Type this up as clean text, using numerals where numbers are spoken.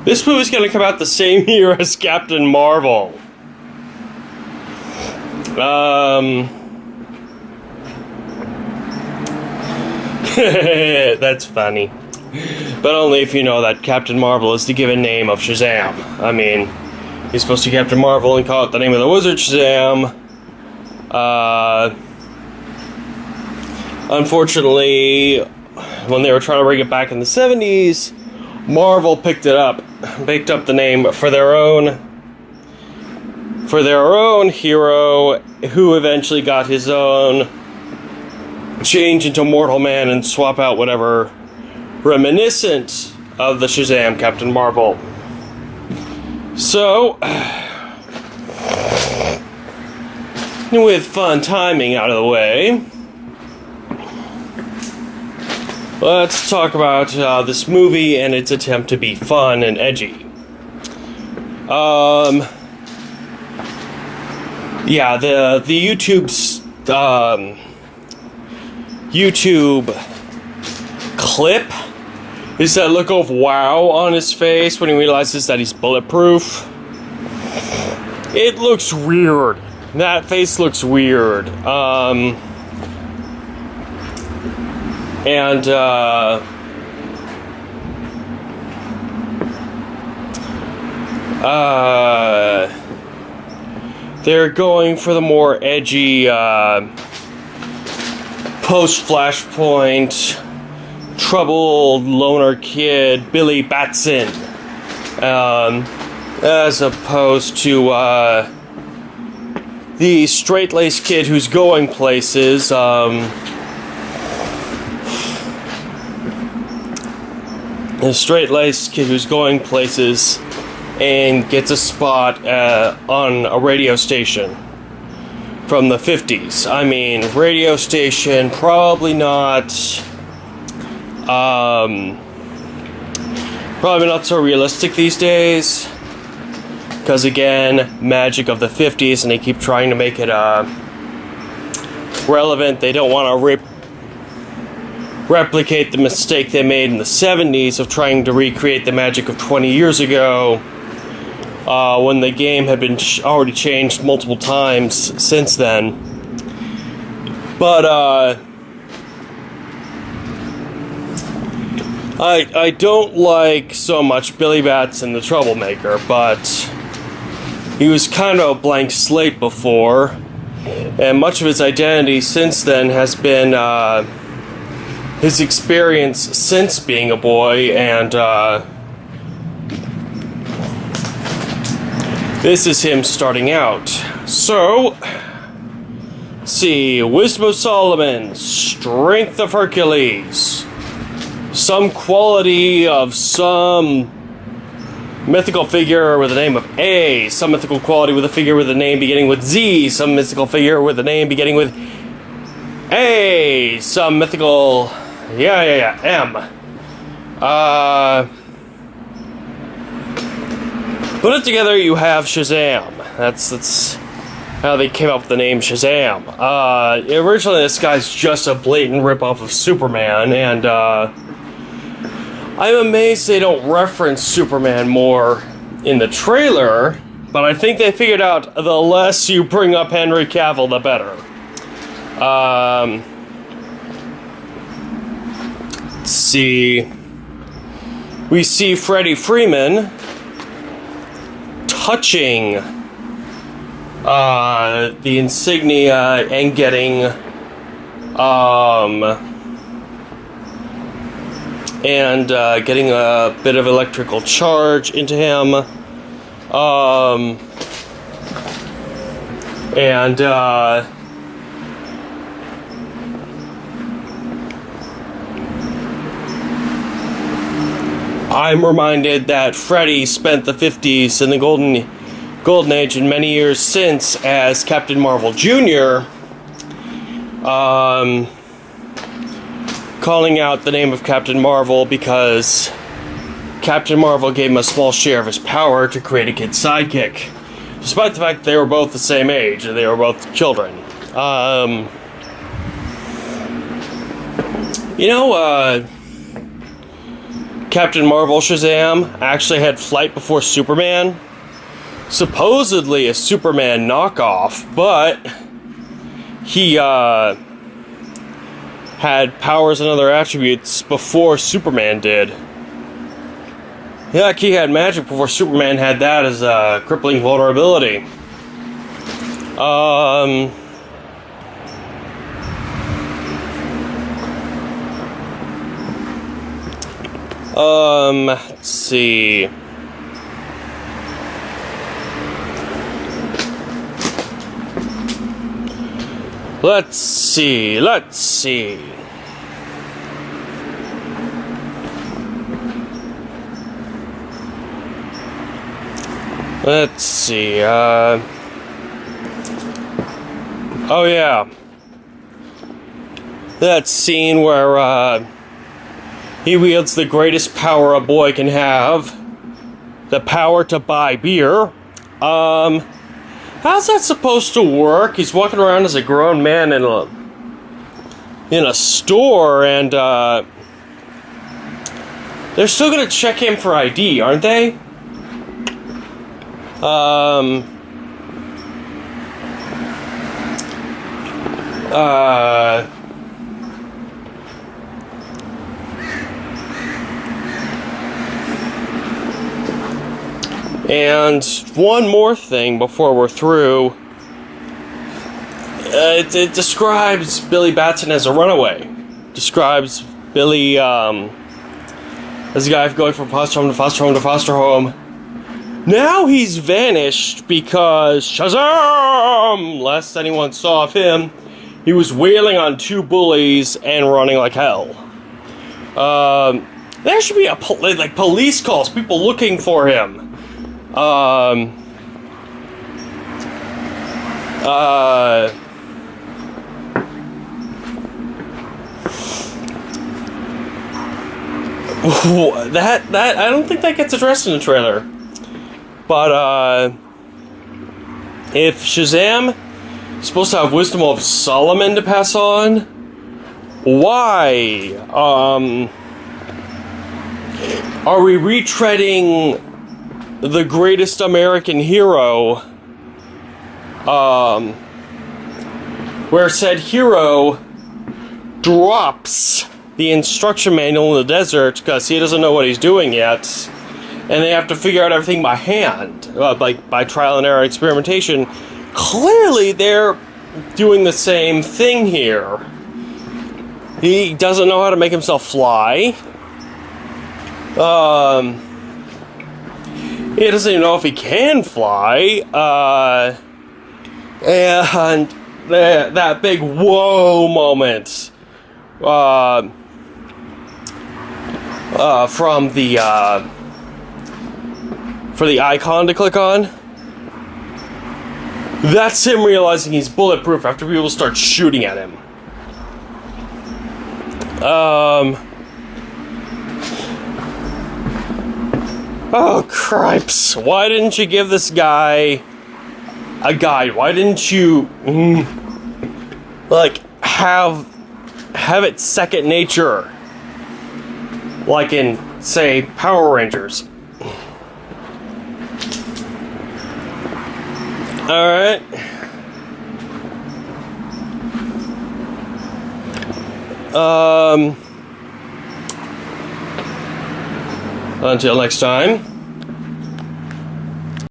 This movie's gonna come out the same year as Captain Marvel. That's funny. But only if you know that Captain Marvel is the given name of Shazam. I mean, he's supposed to be Captain Marvel and call it the name of the wizard Shazam. Unfortunately, when they were trying to bring it back in the 70s, Marvel picked up the name for their own hero, who eventually got his own change into Mortal Man and swap out whatever reminiscent of the Shazam Captain Marvel. So, with fun timing out of the way, let's talk about this movie and its attempt to be fun and edgy. Yeah, the YouTube clip is that look of wow on his face when he realizes that he's bulletproof. It looks weird. That face looks weird. They're going for the more edgy, post-Flashpoint, troubled loner kid, Billy Batson, as opposed to, the straight-laced kid who's going places, a straight-laced kid who's going places and gets a spot on a radio station from the 50s. I mean, radio station, probably not so realistic these days, because again, magic of the 50s, and they keep trying to make it relevant. They don't want to replicate the mistake they made in the 70s of trying to recreate the magic of 20 years ago, when the game had been already changed multiple times since then. But I don't like so much Billy Batson, the troublemaker, but he was kind of a blank slate before, and much of his identity since then has been his experience since being a boy, and this is him starting out. So, let's see, Wisdom of Solomon, Strength of Hercules, some quality of some mythical figure with a name of A, some mythical quality with a figure with a name beginning with Z, some mythical figure with a name beginning with A, some mythical, M. Put it together, you have Shazam. That's how they came up with the name Shazam. Originally, this guy's just a blatant ripoff of Superman, and I'm amazed they don't reference Superman more in the trailer, but I think they figured out the less you bring up Henry Cavill, the better. Let's see. We see Freddie Freeman touching the insignia and getting getting a bit of electrical charge into him, I'm reminded that Freddy spent the 50s and the Golden Age and many years since as Captain Marvel Jr., calling out the name of Captain Marvel because Captain Marvel gave him a small share of his power to create a kid's sidekick, despite the fact that they were both the same age and they were both children. Captain Marvel Shazam actually had flight before Superman. Supposedly a Superman knockoff, but he had powers and other attributes before Superman did. Yeah, he had magic before Superman had that as a crippling vulnerability. Let's see. Let's see. Let's see. Oh yeah. That scene where, he wields the greatest power a boy can have. The power to buy beer. How's that supposed to work? He's walking around as a grown man in a store, and they're still gonna check him for ID, aren't they? And one more thing before we're through. It describes Billy Batson as a runaway. Describes Billy as a guy going from foster home to foster home to foster home. Now he's vanished because Shazam! Last anyone saw of him, he was wailing on two bullies and running like hell. There should be police calls, people looking for him. That I don't think that gets addressed in the trailer. But if Shazam is supposed to have wisdom of Solomon to pass on, why are we retreading the greatest American hero, where said hero drops the instruction manual in the desert because he doesn't know what he's doing yet, and they have to figure out everything by hand, by trial and error experimentation. Clearly they're doing the same thing here. He doesn't know how to make himself fly. He doesn't even know if he can fly, and that big whoa moment, from the, for the icon to click on, that's him realizing he's bulletproof after people start shooting at him. Oh, cripes. Why didn't you give this guy a guide? Why didn't you, have it second nature? Like in, say, Power Rangers. Alright. Until next time.